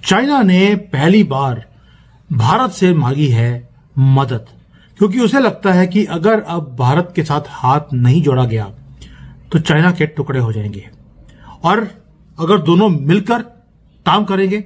China ने पहली बार भारत से मांगी है मदद, क्योंकि उसे लगता है कि अगर अब भारत के साथ हाथ नहीं जोड़ा गया तो चाइना के टुकड़े हो जाएंगे, और अगर दोनों मिलकर काम करेंगे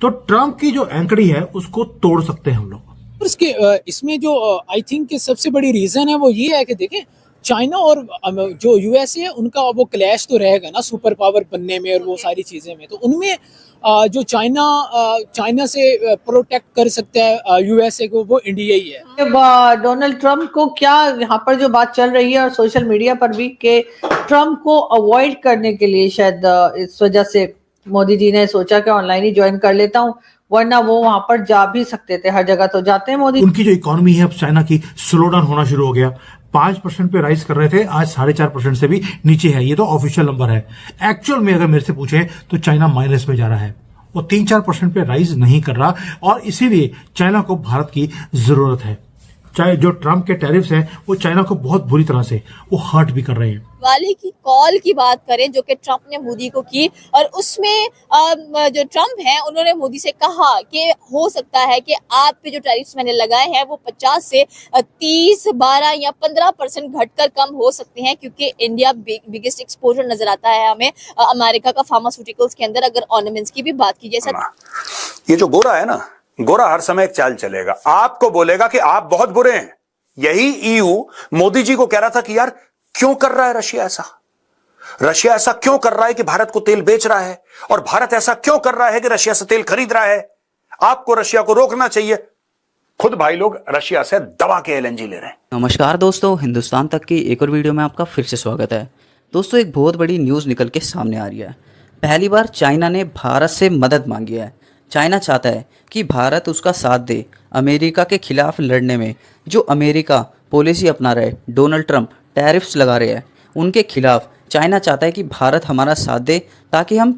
तो ट्रंप की जो एंकड़ी है उसको तोड़ सकते हैं हम लोग। इसके इसमें जो आई थिंक सबसे बड़ी रीजन है वो ये है कि देखें, चाइना और जो यूएसए है उनका वो क्लैश तो रहेगा ना सुपर पावर बनने में और वो सारी चीजें में, तो उनमें जो चाइना से प्रोटेक्ट कर सकता है यूएसए को, वो इंडिया ही है। डोनाल्ड ट्रंप को क्या यहाँ पर जो बात चल रही है और सोशल मीडिया पर भी कि ट्रंप को अवॉइड करने के लिए शायद इस वजह से मोदी जी ने सोचा कि ऑनलाइन ही ज्वाइन कर लेता हूँ, वरना वो वहां पर जा भी सकते थे, हर जगह तो जाते हैं मोदी। उनकी जो इकोनॉमी है अब चाइना की स्लो डाउन होना शुरू हो गया। 5% पे राइज कर रहे थे, आज 4.5% से भी नीचे है। ये तो ऑफिशियल नंबर है। एक्चुअल में अगर मेरे से पूछे तो चाइना माइनस में जा रहा है, वो 3-4% पे राइज नहीं कर रहा, और इसीलिए चाइना को भारत की जरूरत है। चाहे जो ट्रंप के टैरिफ्स हैं वो चाइना को बहुत बुरी तरह से वो हर्ट भी कर रहे हैं। वाले की कॉल की बात करें जो कि ट्रंप ने मोदी को की, और उसमें जो ट्रंप हैं उन्होंने मोदी से कहा कि हो सकता है कि आप पे जो टैरिफ्स मैंने लगाए हैं वो 50 से 30, 12 या 15% घटकर कम हो सकते हैं, क्योंकि इंडिया बिगेस्ट एक्सपोजर नजर आता है हमें अमेरिका का फार्मास्यूटिकल्स के अंदर। अगर ऑर्नामेंट्स की भी बात की जाए, ये जो गोरा है ना, गोरा हर समय एक चाल चलेगा, आपको बोलेगा कि आप बहुत बुरे हैं। यही ईयू मोदी जी को कह रहा था कि यार क्यों कर रहा है रशिया ऐसा क्यों कर रहा है कि भारत को तेल बेच रहा है, और भारत ऐसा क्यों कर रहा है कि रशिया से तेल खरीद रहा है। आपको रशिया को रोकना चाहिए। खुद भाई लोग रशिया से दबा के एलएनजी ले रहे हैं। नमस्कार दोस्तों, हिंदुस्तान तक की एक और वीडियो में आपका फिर से स्वागत है। दोस्तों, एक बहुत बड़ी न्यूज़ निकल के सामने आ रही है। पहली बार चाइना ने भारत से मदद मांगी है। चाइना चाहता है कि भारत उसका साथ दे अमेरिका के खिलाफ लड़ने में। जो अमेरिका पॉलिसी अपना रहे, डोनाल्ड ट्रंप टैरिफ्स लगा रहे हैं, उनके खिलाफ चाइना चाहता है कि भारत हमारा साथ दे ताकि हम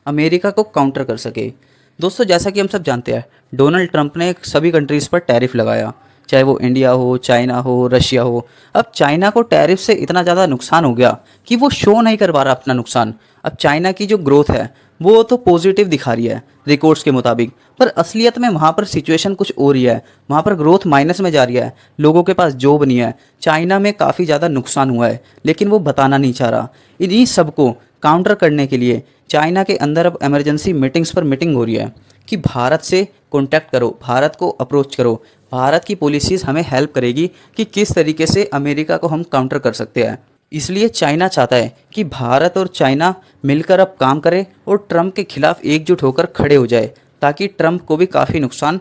अमेरिका को काउंटर कर सके। दोस्तों, जैसा कि हम सब जानते हैं, डोनाल्ड ट्रंप ने सभी कंट्रीज़ पर टैरिफ लगाया, चाहे वो इंडिया हो, चाइना हो, रशिया हो। अब चाइना को टैरिफ से इतना ज़्यादा नुकसान हो गया कि वो शो नहीं कर पा रहा अपना नुकसान। अब चाइना की जो ग्रोथ है वो तो पॉजिटिव दिखा रही है रिकॉर्ड्स के मुताबिक, पर असलियत में वहाँ पर सिचुएशन कुछ और ही है। वहाँ पर ग्रोथ माइनस में जा रही है, लोगों के पास जॉब नहीं है, चाइना में काफ़ी ज़्यादा नुकसान हुआ है, लेकिन वो बताना नहीं चाह रहा। इन्हीं सबको काउंटर करने के लिए चाइना के अंदर अब इमरजेंसी मीटिंग्स पर मीटिंग हो रही है कि भारत से कॉन्टैक्ट करो, भारत को अप्रोच करो, भारत की पॉलिसीज़ हमें हेल्प करेगी कि किस तरीके से अमेरिका को हम काउंटर कर सकते हैं। इसलिए चाइना चाहता है कि भारत और चाइना मिलकर अब काम करे और ट्रंप के खिलाफ एकजुट होकर खड़े हो जाए, ताकि ट्रंप को भी काफ़ी नुकसान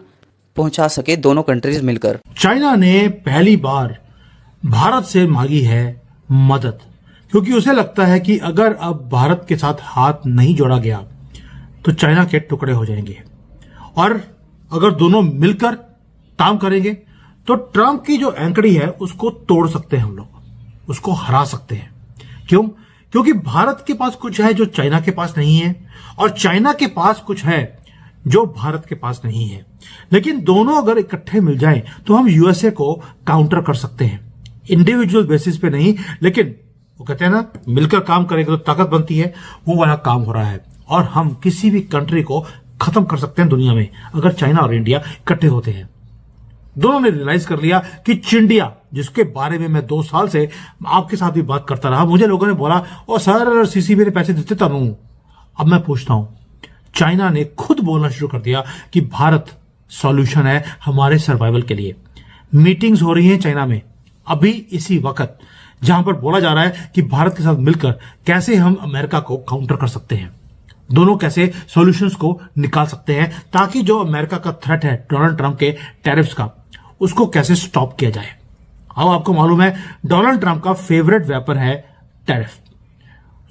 पहुंचा सके दोनों कंट्रीज मिलकर। चाइना ने पहली बार भारत से मांगी है मदद, क्योंकि उसे लगता है कि अगर अब भारत के साथ हाथ नहीं जोड़ा गया तो चाइना के टुकड़े हो जाएंगे, और अगर दोनों मिलकर काम करेंगे तो ट्रंप की जो एंकड़ी है उसको तोड़ सकते हैं हम लोग, उसको हरा सकते हैं। क्यों? क्योंकि भारत के पास कुछ है जो चाइना के पास नहीं है, और चाइना के पास कुछ है जो भारत के पास नहीं है। लेकिन दोनों अगर इकट्ठे मिल जाएं तो हम यूएसए को काउंटर कर सकते हैं, इंडिविजुअल बेसिस पे नहीं, लेकिन वो कहते हैं ना, मिलकर काम करेंगे तो ताकत बनती है। वो वाला काम हो रहा है, और हम किसी भी कंट्री को खत्म कर सकते हैं दुनिया में अगर चाइना और इंडिया इकट्ठे होते हैं। दोनों ने रियलाइज कर लिया कि चिंडिया, जिसके बारे में मैं 2 साल से आपके साथ भी बात करता रहा, मुझे लोगों ने बोला ओ सर सीसीबी ने पैसे देते तब हूं। अब मैं पूछता हूं, चाइना ने खुद बोलना शुरू कर दिया कि भारत सॉल्यूशन है हमारे सर्वाइवल के लिए। मीटिंग्स हो रही हैं चाइना में अभी इसी वक्त, जहां पर बोला जा रहा है कि भारत के साथ मिलकर कैसे हम अमेरिका को काउंटर कर सकते हैं, दोनों कैसे सॉल्यूशंस को निकाल सकते हैं, ताकि जो अमेरिका का थ्रेट है डोनाल्ड ट्रंप के टैरिफ्स का, उसको कैसे स्टॉप किया जाए। अब आपको मालूम है डोनाल्ड ट्रंप का फेवरेट वेपन है टैरिफ।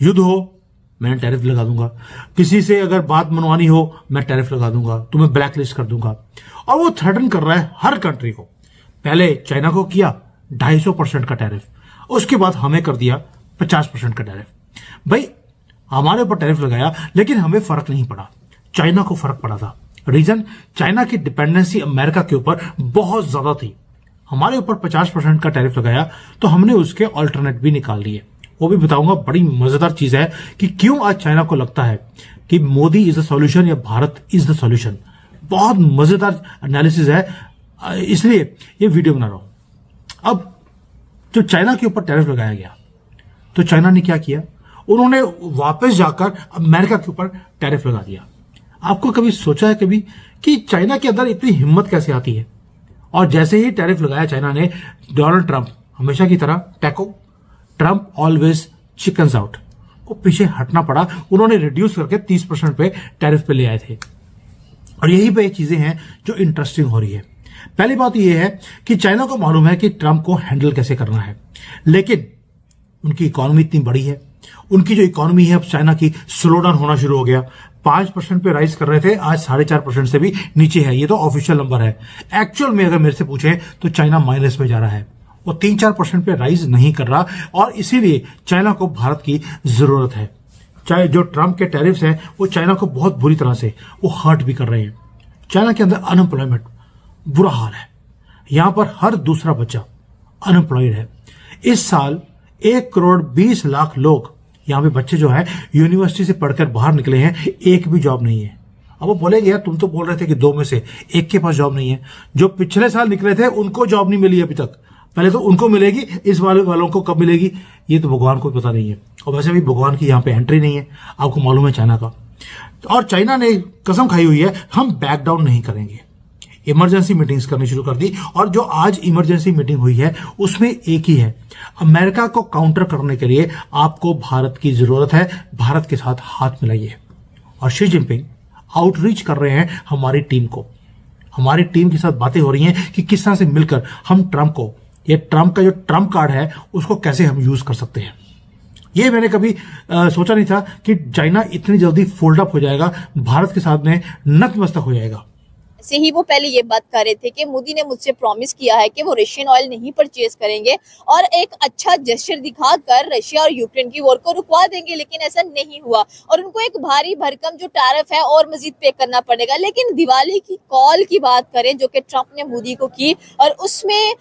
युद्ध हो, मैं टैरिफ लगा दूंगा, किसी से अगर बात मनवानी हो मैं टैरिफ लगा दूंगा, तुम्हें ब्लैक लिस्ट कर दूंगा। और वो थ्रेटन कर रहा है हर कंट्री को। पहले चाइना को किया 250% का टैरिफ, उसके बाद हमें कर दिया 50% का टैरिफ। भाई हमारे ऊपर टैरिफ लगाया लेकिन हमें फर्क नहीं पड़ा, चाइना को फर्क पड़ा था। रीजन, चाइना की डिपेंडेंसी अमेरिका के ऊपर बहुत ज्यादा थी। हमारे ऊपर 50% का टैरिफ लगाया तो हमने उसके ऑल्टरनेट भी निकाल लिए, वो भी बताऊंगा। बड़ी मजेदार चीज है कि क्यों आज चाइना को लगता है कि मोदी इज द सॉल्यूशन या भारत इज द सॉल्यूशन। बहुत मजेदार एनालिसिस है, इसलिए ये वीडियो बना रहा हूं। अब जो चाइना के ऊपर टैरिफ लगाया गया, तो चाइना ने क्या किया, उन्होंने वापस जाकर अमेरिका के ऊपर टैरिफ लगा दिया। आपको कभी सोचा है कभी कि चाइना के अंदर इतनी हिम्मत कैसे आती है? और जैसे ही टैरिफ लगाया चाइना ने, डोनाल्ड ट्रंप हमेशा की तरह taco, Trump always chickens out, को पीछे हटना पड़ा। उन्होंने रिड्यूस करके 30% पे टैरिफ पे ले आए थे। और यही पे चीजें हैं जो इंटरेस्टिंग हो रही है। पहली बात यह है कि चाइना को मालूम है कि ट्रंप को हैंडल कैसे करना है, लेकिन उनकी इकोनॉमी इतनी बड़ी है, उनकी जो इकोनॉमी है अब चाइना की स्लो डाउन होना शुरू हो गया। 5% पे राइज कर रहे थे, आज 4.5% से भी नीचे है। ये तो ऑफिशियल नंबर है। एक्चुअल में अगर मेरे से पूछे तो चाइना माइनस में जा रहा है, वो 3-4% पे राइज नहीं कर रहा। और इसीलिए चाइना को भारत की जरूरत है। चाहे जो ट्रंप के टैरिफ्स हैं वो चाइना को बहुत बुरी तरह से वो हर्ट भी कर रहे हैं। चाइना के अंदर अनएम्प्लॉयमेंट बुरा हाल है, यहां पर हर दूसरा बच्चा अनएम्प्लॉयड है। इस साल 1,20,00,000 लोग यहां पे बच्चे जो है यूनिवर्सिटी से पढ़कर बाहर निकले हैं, एक भी जॉब नहीं है। अब वो बोलेंगे यार तुम तो बोल रहे थे कि 2 में से 1 के पास जॉब नहीं है। जो पिछले साल निकले थे उनको जॉब नहीं मिली अभी तक, पहले तो उनको मिलेगी, इस वालों को कब मिलेगी ये तो भगवान को पता नहीं है। और वैसे भी भगवान की यहाँ पे एंट्री नहीं है, आपको मालूम है चाइना का। और चाइना ने कसम खाई हुई है हम बैक डाउन नहीं करेंगे। इमरजेंसी मीटिंग्स करनी शुरू कर दी, और जो आज इमरजेंसी मीटिंग हुई है उसमें एक ही है, अमेरिका को काउंटर करने के लिए आपको भारत की जरूरत है, भारत के साथ हाथ मिलाइए। और शी जिनपिंग आउटरीच कर रहे हैं हमारी टीम को, हमारी टीम के साथ बातें हो रही हैं कि किस तरह से मिलकर हम ट्रंप को, ये ट्रंप का जो ट्रंप कार्ड है उसको कैसे हम यूज कर सकते हैं। ये मैंने कभी सोचा नहीं था कि चाइना इतनी जल्दी फोल्ड अप हो जाएगा, भारत के सामने नतमस्तक हो जाएगा। से ही वो पहले ये बात कर रहे थे कि मोदी ने मुझसे प्रॉमिस किया है कि वो रशियन ऑयल नहीं परचेज करेंगे और एक अच्छा जेस्चर दिखाकर रशिया और यूक्रेन की वॉर को रुकवा देंगे, लेकिन ऐसा नहीं हुआ और उनको एक भारी भरकम जो टैरिफ है और मजीद पे करना पड़ेगा। लेकिन दिवाली की कॉल की बात करें जो कि ट्रंप ने मोदी को की, और उसमें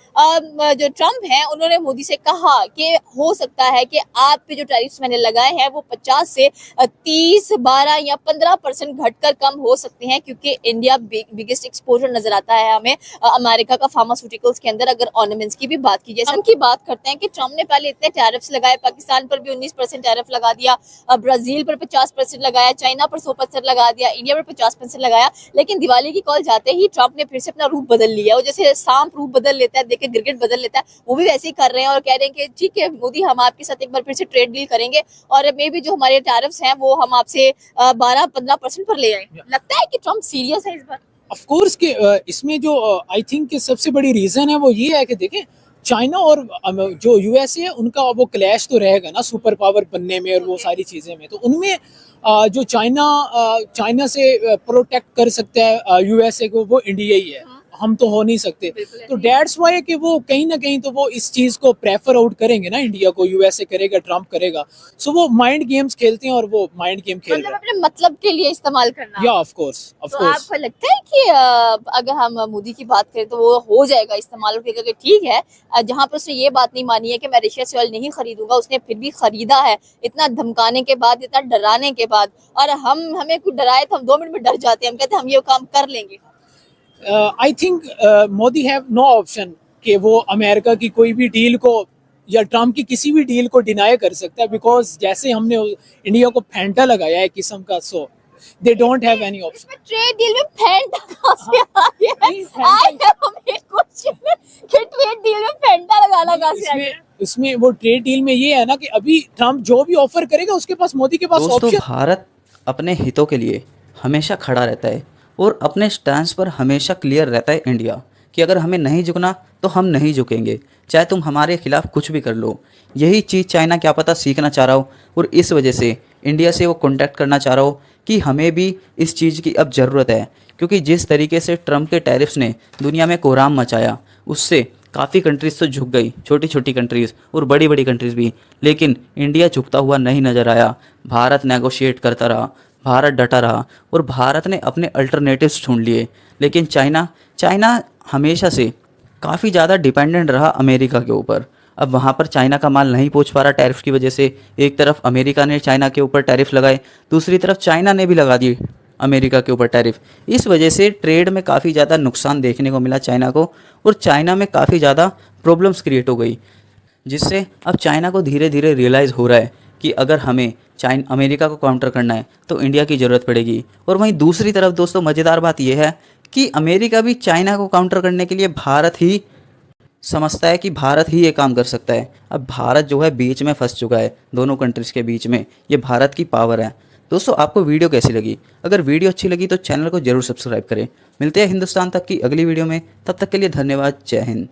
जो ट्रंप है उन्होंने मोदी से कहा कि हो सकता है कि आप पे जो टैरिफ्स मैंने लगाए हैं वो 50 से 30, 12 या 15% घटकर कम हो सकते हैं, क्योंकि इंडिया बिगेस्ट एक्सपोजर नजर आता है हमें अमेरिका का फार्मास्यूटिकल्स के अंदर। अगर ऑर्नामेंट्स की भी बात की जाए, ट्रंप की बात करते हैं कि ट्रंप ने पहले इतने टैरिफ्स लगाए, पाकिस्तान पर भी 19% टैरिफ लगा दिया, ब्राजील पर 50% लगाया, चाइना पर 100% लगा दिया, इंडिया पर 50% लगाया। लेकिन दिवाली की कॉल जाते ही ट्रंप ने फिर से अपना रूप बदल लिया। वो जैसे सांप रूप बदल लेता है, देखे गिरगिट बदल लेता है, वो भी वैसे ही कर रहे हैं और कह रहे हैं कि ठीक है मोदी हम आपके साथ एक बार फिर से ट्रेड डील करेंगे और मे भी जो हमारे टैरिफ्स हैं वो हम आपसे 12-15% पर ले आए। लगता है कि ट्रंप सीरियस है इस बार। ऑफ कोर्स कि इसमें जो आई थिंक कि सबसे बड़ी रीजन है वो ये है कि देखें चाइना और जो यूएसए है उनका वो क्लैश तो रहेगा ना सुपर पावर बनने में और वो सारी चीजें में। तो उनमें जो चाइना से प्रोटेक्ट कर सकता है यूएसए को वो इंडिया ही है, हम तो हो नहीं सकते। तो डेट्स वाई कि वो कहीं ना कहीं तो वो इस चीज को प्रेफर आउट करेंगे ना, इंडिया को यूएसए करेगा, ट्रंप करेगा। सो वो माइंड गेम्स खेलते हैं और वो माइंड गेम खेल रहे हैं, अपने मतलब के लिए इस्तेमाल करना। या ऑफ कोर्स तो आपको लगता है कि अगर हम मोदी की बात करें तो वो हो जाएगा इस्तेमाल, क्योंकि ठीक है जहां पर उसने ये बात नहीं मानी है कि मैं रशिया से ऑयल नहीं खरीदूंगा, उसने फिर भी खरीदा है इतना धमकाने के बाद, इतना डराने के बाद। और हमें कुछ डराए तो हम 2 मिनट में डर जाते हैं, हम कहते हैं हम ये काम कर लेंगे। I think Modi have no option कि वो अमेरिका की कोई भी डील को या ट्रम्प की किसी भी डील को डिनाई कर सकता है, बिकॉज जैसे हमने इंडिया को फैंटा लगाया है किस्म का, so they don't have any option. Trade deal में फैंटा कहां से आ गया? हमें क्वेश्चन कि ट्रेड डील में फैंटा लगाना कहां से आ गया? इसमें वो ट्रेड डील में ये है ना कि अभी ट्रम्प जो भी ऑफर करेगा उसके पास, मोदी के पास ऑप्शन। भारत अपने हितों के लिए हमेशा खड़ा रहता है और अपने स्टैंड पर हमेशा क्लियर रहता है इंडिया कि अगर हमें नहीं झुकना तो हम नहीं झुकेंगे, चाहे तुम हमारे खिलाफ कुछ भी कर लो। यही चीज़ चाइना क्या पता सीखना चाह रहा हो और इस वजह से इंडिया से वो कॉन्टैक्ट करना चाह रहा हो कि हमें भी इस चीज़ की अब ज़रूरत है, क्योंकि जिस तरीके से ट्रंप के टैरिफ्स ने दुनिया में कोहराम मचाया उससे काफ़ी कंट्रीज़ तो झुक गई, छोटी छोटी कंट्रीज़ और बड़ी बड़ी कंट्रीज़ भी, लेकिन इंडिया झुकता हुआ नहीं नज़र आया। भारत नेगोशिएट करता रहा, भारत डटा रहा और भारत ने अपने अल्टरनेटिव्स ढूंढ लिए। लेकिन चाइना हमेशा से काफ़ी ज़्यादा डिपेंडेंट रहा अमेरिका के ऊपर। अब वहाँ पर चाइना का माल नहीं पहुँच पा रहा टैरिफ की वजह से। एक तरफ अमेरिका ने चाइना के ऊपर टैरिफ लगाए, दूसरी तरफ चाइना ने भी लगा दी अमेरिका के ऊपर टैरिफ। इस वजह से ट्रेड में काफ़ी ज़्यादा नुकसान देखने को मिला चाइना को, और चाइना में काफ़ी ज़्यादा प्रॉब्लम्स क्रिएट हो गई, जिससे अब चाइना को धीरे धीरे रियलाइज़ हो रहा है कि अगर हमें अमेरिका को काउंटर करना है तो इंडिया की ज़रूरत पड़ेगी। और वहीं दूसरी तरफ दोस्तों मज़ेदार बात यह है कि अमेरिका भी चाइना को काउंटर करने के लिए भारत ही समझता है कि भारत ही ये काम कर सकता है। अब भारत जो है बीच में फंस चुका है, दोनों कंट्रीज़ के बीच में। ये भारत की पावर है। दोस्तों आपको वीडियो कैसी लगी? अगर वीडियो अच्छी लगी तो चैनल को जरूर सब्सक्राइब करें। मिलते हैं हिंदुस्तान तक की अगली वीडियो में, तब तक के लिए धन्यवाद। जय हिंद।